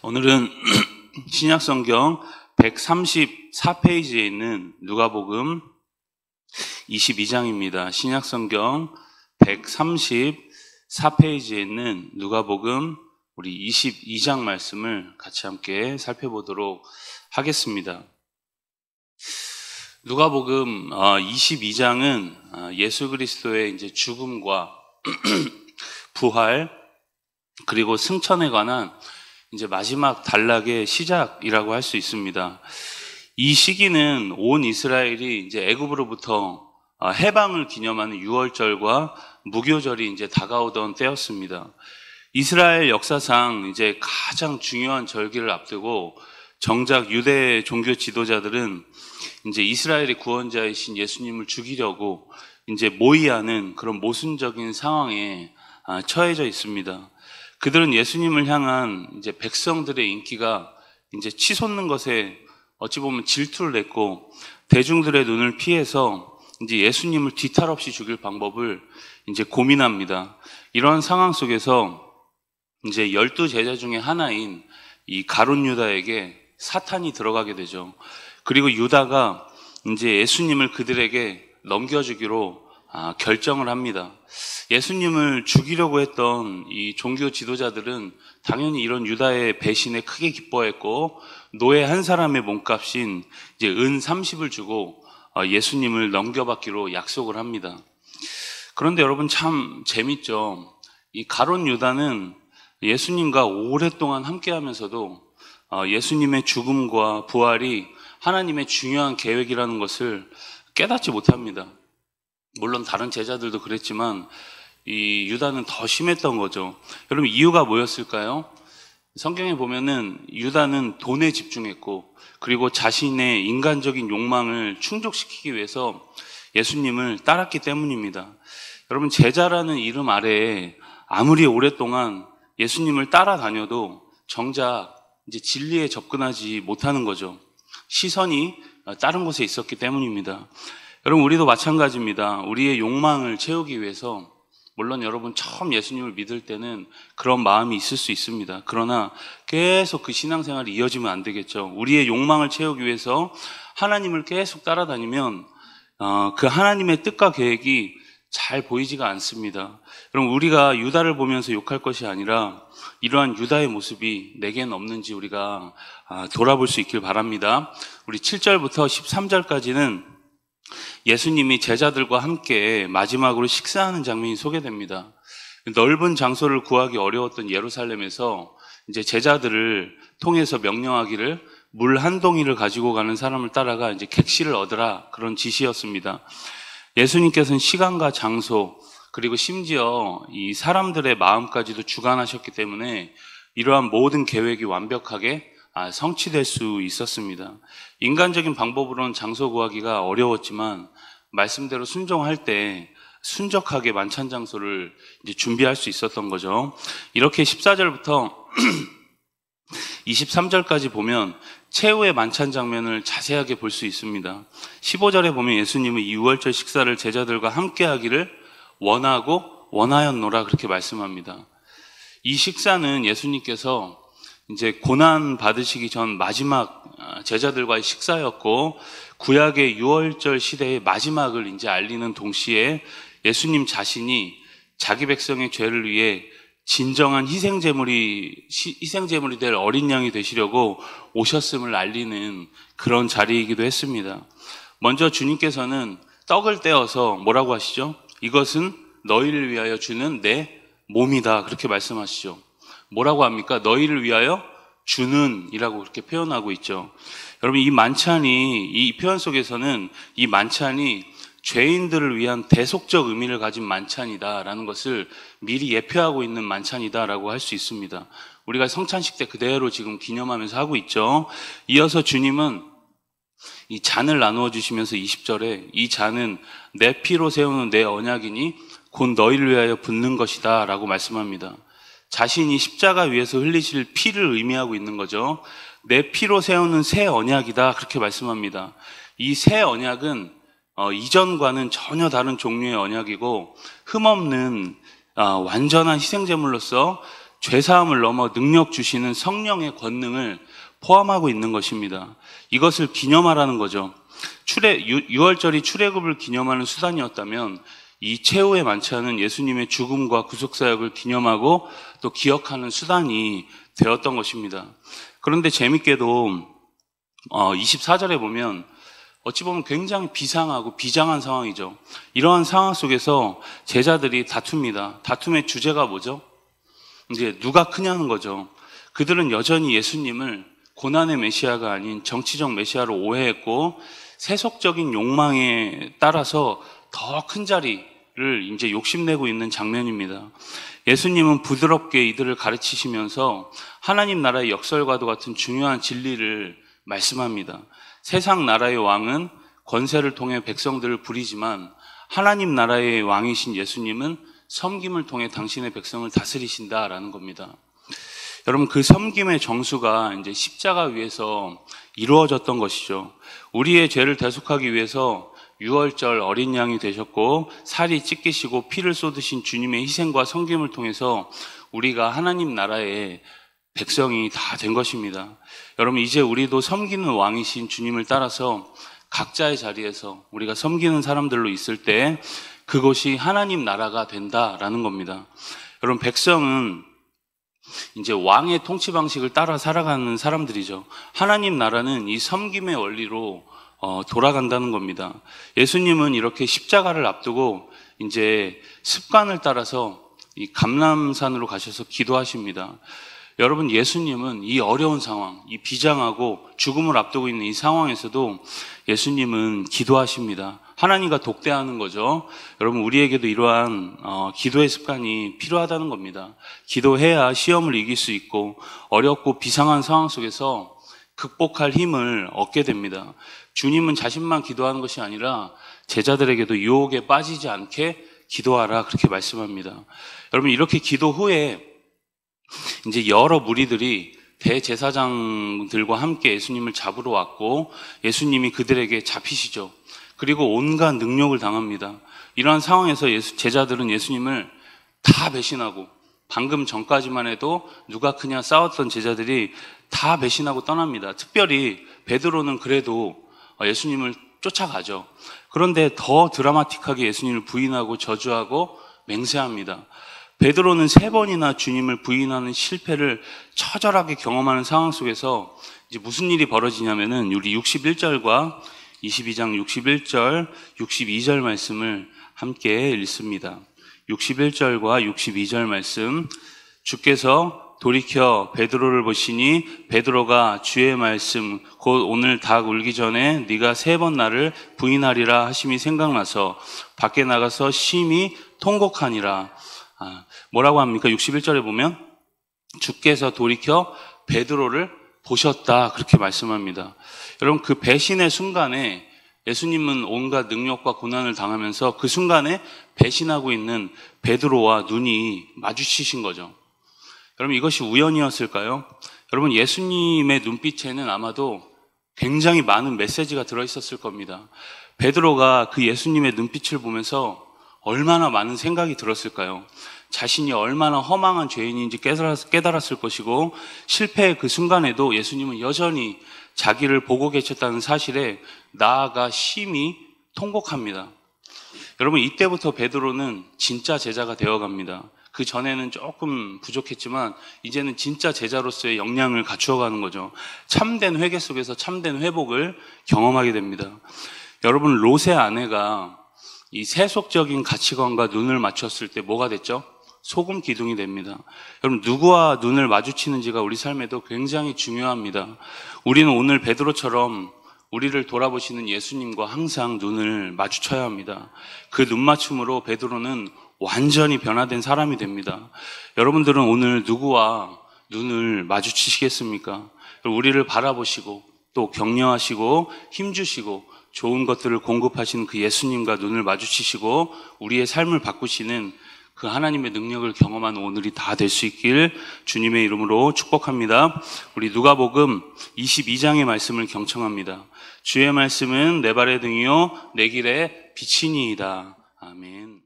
오늘은 신약성경 134페이지에 있는 누가복음 22장입니다. 신약성경 134페이지에 있는 누가복음 우리 22장 말씀을 같이 함께 살펴보도록 하겠습니다. 누가복음 22장은 예수 그리스도의 이제 죽음과 부활 그리고 승천에 관한 이제 마지막 단락의 시작이라고 할 수 있습니다. 이 시기는 온 이스라엘이 이제 애굽으로부터 해방을 기념하는 유월절과 무교절이 이제 다가오던 때였습니다. 이스라엘 역사상 이제 가장 중요한 절기를 앞두고 정작 유대 종교 지도자들은 이제 이스라엘의 구원자이신 예수님을 죽이려고 이제 모의하는 그런 모순적인 상황에 처해져 있습니다. 그들은 예수님을 향한 이제 백성들의 인기가 이제 치솟는 것에 어찌 보면 질투를 냈고 대중들의 눈을 피해서 이제 예수님을 뒤탈 없이 죽일 방법을 이제 고민합니다. 이러한 상황 속에서 이제 12제자 중에 하나인 이 가룟 유다에게 사탄이 들어가게 되죠. 그리고 유다가 이제 예수님을 그들에게 넘겨주기로 결정을 합니다. 예수님을 죽이려고 했던 이 종교 지도자들은 당연히 이런 유다의 배신에 크게 기뻐했고 노예 한 사람의 몸값인 이제 은 30을 주고 예수님을 넘겨받기로 약속을 합니다. 그런데 여러분 참 재밌죠. 이 가룟 유다는 예수님과 오랫동안 함께하면서도 예수님의 죽음과 부활이 하나님의 중요한 계획이라는 것을 깨닫지 못합니다. 물론 다른 제자들도 그랬지만 이 유다는 더 심했던 거죠. 여러분 이유가 뭐였을까요? 성경에 보면은 유다는 돈에 집중했고 그리고 자신의 인간적인 욕망을 충족시키기 위해서 예수님을 따랐기 때문입니다. 여러분 제자라는 이름 아래에 아무리 오랫동안 예수님을 따라다녀도 정작 이제 진리에 접근하지 못하는 거죠. 시선이 다른 곳에 있었기 때문입니다. 여러분 우리도 마찬가지입니다. 우리의 욕망을 채우기 위해서 물론 여러분 처음 예수님을 믿을 때는 그런 마음이 있을 수 있습니다. 그러나 계속 그 신앙생활이 이어지면 안 되겠죠. 우리의 욕망을 채우기 위해서 하나님을 계속 따라다니면 그 하나님의 뜻과 계획이 잘 보이지가 않습니다. 그럼 우리가 유다를 보면서 욕할 것이 아니라 이러한 유다의 모습이 내게는 없는지 우리가 돌아볼 수 있길 바랍니다. 우리 7절부터 13절까지는 예수님이 제자들과 함께 마지막으로 식사하는 장면이 소개됩니다. 넓은 장소를 구하기 어려웠던 예루살렘에서 이제 제자들을 통해서 명령하기를 물 한 동이를 가지고 가는 사람을 따라가 이제 객실을 얻으라 그런 지시였습니다. 예수님께서는 시간과 장소 그리고 심지어 이 사람들의 마음까지도 주관하셨기 때문에 이러한 모든 계획이 완벽하게 성취될 수 있었습니다. 인간적인 방법으로는 장소 구하기가 어려웠지만 말씀대로 순종할 때 순적하게 만찬 장소를 이제 준비할 수 있었던 거죠. 이렇게 14절부터 23절까지 보면 최후의 만찬 장면을 자세하게 볼 수 있습니다. 15절에 보면 예수님은 이 유월절 식사를 제자들과 함께 하기를 원하고 원하였노라 그렇게 말씀합니다. 이 식사는 예수님께서 이제 고난 받으시기 전 마지막 제자들과의 식사였고 구약의 유월절 시대의 마지막을 이제 알리는 동시에 예수님 자신이 자기 백성의 죄를 위해 진정한 희생제물이 될 어린 양이 되시려고 오셨음을 알리는 그런 자리이기도 했습니다. 먼저 주님께서는 떡을 떼어서 뭐라고 하시죠? 이것은 너희를 위하여 주는 내 몸이다 그렇게 말씀하시죠. 뭐라고 합니까? 너희를 위하여 주는 이라고 그렇게 표현하고 있죠. 여러분 이 만찬이 이 표현 속에서는 이 만찬이 죄인들을 위한 대속적 의미를 가진 만찬이다라는 것을 미리 예표하고 있는 만찬이다라고 할 수 있습니다. 우리가 성찬식 때 그대로 지금 기념하면서 하고 있죠. 이어서 주님은 이 잔을 나누어 주시면서 20절에 이 잔은 내 피로 세우는 내 언약이니 곧 너희를 위하여 붓는 것이다 라고 말씀합니다. 자신이 십자가 위에서 흘리실 피를 의미하고 있는 거죠. 내 피로 세우는 새 언약이다 그렇게 말씀합니다. 이 새 언약은 이전과는 전혀 다른 종류의 언약이고 흠없는 완전한 희생제물로서 죄사함을 넘어 능력 주시는 성령의 권능을 포함하고 있는 것입니다. 이것을 기념하라는 거죠. 6월절이 출애굽을 기념하는 수단이었다면 이 최후에 많지 않은 예수님의 죽음과 구속사역을 기념하고 또 기억하는 수단이 되었던 것입니다. 그런데 재밌게도 24절에 보면 어찌 보면 굉장히 비상하고 비장한 상황이죠. 이러한 상황 속에서 제자들이 다툽니다. 다툼의 주제가 뭐죠? 이제 누가 크냐는 거죠. 그들은 여전히 예수님을 고난의 메시아가 아닌 정치적 메시아로 오해했고 세속적인 욕망에 따라서 더 큰 자리를 이제 욕심내고 있는 장면입니다. 예수님은 부드럽게 이들을 가르치시면서 하나님 나라의 역설과도 같은 중요한 진리를 말씀합니다. 세상 나라의 왕은 권세를 통해 백성들을 부리지만 하나님 나라의 왕이신 예수님은 섬김을 통해 당신의 백성을 다스리신다라는 겁니다. 여러분, 그 섬김의 정수가 이제 십자가 위에서 이루어졌던 것이죠. 우리의 죄를 대속하기 위해서 6월절 어린 양이 되셨고 살이 찢기시고 피를 쏟으신 주님의 희생과 섬김을 통해서 우리가 하나님 나라의 백성이 다 된 것입니다. 여러분, 이제 우리도 섬기는 왕이신 주님을 따라서 각자의 자리에서 우리가 섬기는 사람들로 있을 때 그것이 하나님 나라가 된다라는 겁니다. 여러분, 백성은 이제 왕의 통치 방식을 따라 살아가는 사람들이죠. 하나님 나라는 이 섬김의 원리로 돌아간다는 겁니다. 예수님은 이렇게 십자가를 앞두고 이제 습관을 따라서 이 감람산으로 가셔서 기도하십니다. 여러분, 예수님은 이 어려운 상황, 이 비장하고 죽음을 앞두고 있는 이 상황에서도 예수님은 기도하십니다. 하나님과 독대하는 거죠. 여러분, 우리에게도 이러한 기도의 습관이 필요하다는 겁니다. 기도해야 시험을 이길 수 있고 어렵고 비상한 상황 속에서 극복할 힘을 얻게 됩니다. 주님은 자신만 기도하는 것이 아니라 제자들에게도 유혹에 빠지지 않게 기도하라, 그렇게 말씀합니다. 여러분, 이렇게 기도 후에 이제 여러 무리들이 대제사장들과 함께 예수님을 잡으러 왔고 예수님이 그들에게 잡히시죠. 그리고 온갖 능욕을 당합니다. 이러한 상황에서 제자들은 예수님을 다 배신하고, 방금 전까지만 해도 누가 크냐 싸웠던 제자들이 다 배신하고 떠납니다. 특별히 베드로는 그래도 예수님을 쫓아가죠. 그런데 더 드라마틱하게 예수님을 부인하고 저주하고 맹세합니다. 베드로는 3번이나 주님을 부인하는 실패를 처절하게 경험하는 상황 속에서 이제 무슨 일이 벌어지냐면은 우리 61절과 22장 61절, 62절 말씀을 함께 읽습니다. 61절과 62절 말씀. 주께서 돌이켜 베드로를 보시니 베드로가 주의 말씀 곧 오늘 닭 울기 전에 네가 3번 나를 부인하리라 하심이 생각나서 밖에 나가서 심히 통곡하니라. 뭐라고 합니까? 61절에 보면 주께서 돌이켜 베드로를 보셨다, 그렇게 말씀합니다. 여러분, 그 배신의 순간에 예수님은 온갖 능력과 고난을 당하면서 그 순간에 배신하고 있는 베드로와 눈이 마주치신 거죠. 여러분, 이것이 우연이었을까요? 여러분, 예수님의 눈빛에는 아마도 굉장히 많은 메시지가 들어있었을 겁니다. 베드로가 그 예수님의 눈빛을 보면서 얼마나 많은 생각이 들었을까요? 자신이 얼마나 허망한 죄인인지 깨달았을 것이고, 실패의 그 순간에도 예수님은 여전히 자기를 보고 계셨다는 사실에 나아가 심히 통곡합니다. 여러분, 이때부터 베드로는 진짜 제자가 되어갑니다. 그 전에는 조금 부족했지만 이제는 진짜 제자로서의 역량을 갖추어가는 거죠. 참된 회개 속에서 참된 회복을 경험하게 됩니다. 여러분, 롯의 아내가 이 세속적인 가치관과 눈을 맞췄을 때 뭐가 됐죠? 소금 기둥이 됩니다. 여러분, 누구와 눈을 마주치는지가 우리 삶에도 굉장히 중요합니다. 우리는 오늘 베드로처럼 우리를 돌아보시는 예수님과 항상 눈을 마주쳐야 합니다. 그 눈 맞춤으로 베드로는 완전히 변화된 사람이 됩니다. 여러분들은 오늘 누구와 눈을 마주치시겠습니까? 우리를 바라보시고 또 격려하시고 힘주시고 좋은 것들을 공급하시는 그 예수님과 눈을 마주치시고 우리의 삶을 바꾸시는 그 하나님의 능력을 경험한 오늘이 다 될 수 있길 주님의 이름으로 축복합니다. 우리 누가복음 22장의 말씀을 경청합니다. 주의 말씀은 내 발의 등이요 내 길의 빛이니이다. 아멘.